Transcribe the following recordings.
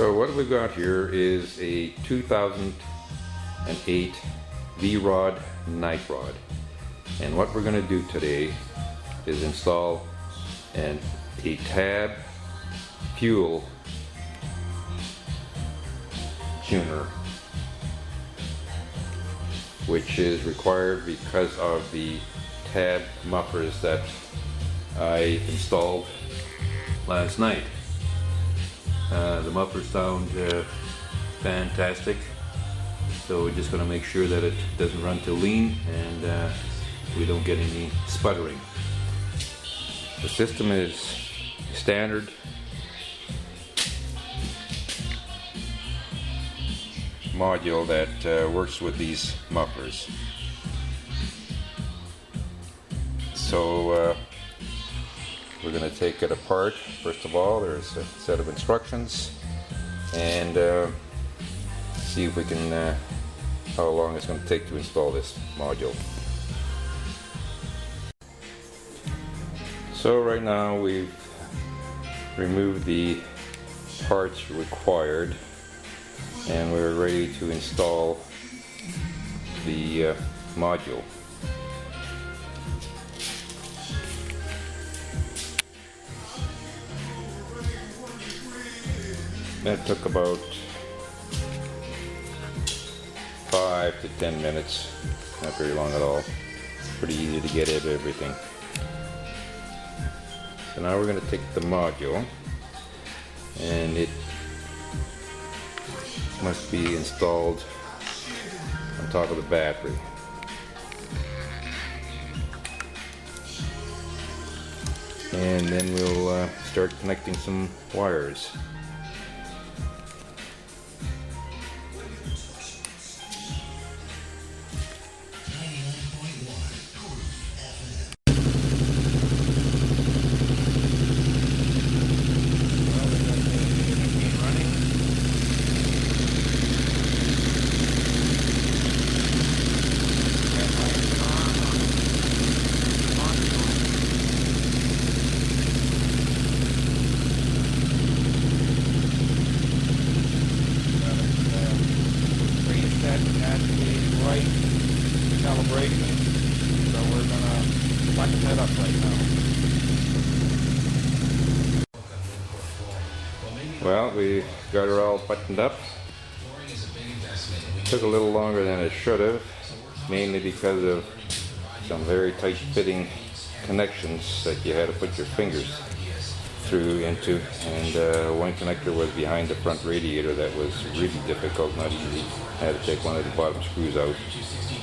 So what we've got here is a 2008 Vrod night rod, and what we're going to do today is install a tab fuel tuner, which is required because of the tab mufflers that I installed last night. The mufflers sound fantastic, so we're just going to make sure that it doesn't run too lean and we don't get any sputtering. The system is standard module that works with these mufflers. So we're going to take it apart. First of all, there's a set of instructions, and see if we can how long it's going to take to install this module. So right now we've removed the parts required, and we're ready to install the module. That took about 5 to 10 minutes, not very long at all. Pretty easy to get at everything. So now we're going to take the module, and it must be installed on top of the battery. And then we'll start connecting some wires. Calibration, so we're gonna button that up right now. Well, we got her all buttoned up. Took a little longer than it should have, mainly because of some very tight fitting connections that you had to put your fingers through into, and one connector was behind the front radiator that was really difficult, not easy. I had to take one of the bottom screws out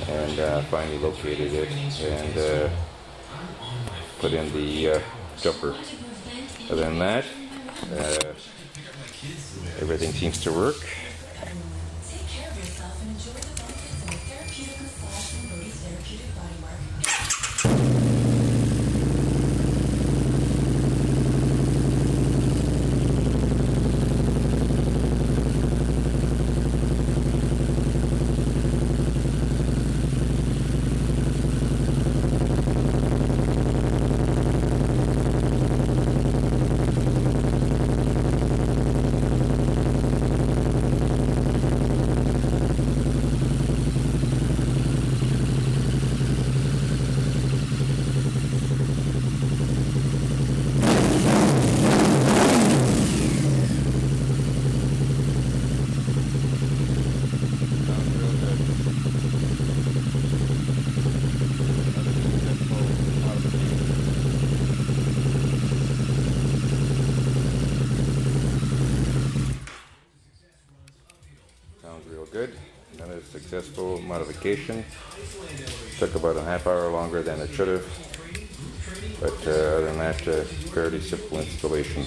and finally located it and put in the jumper. Other than that, everything seems to work. Real good. Done a successful modification. Took about a half hour longer than it should have, but other than that, fairly simple installation.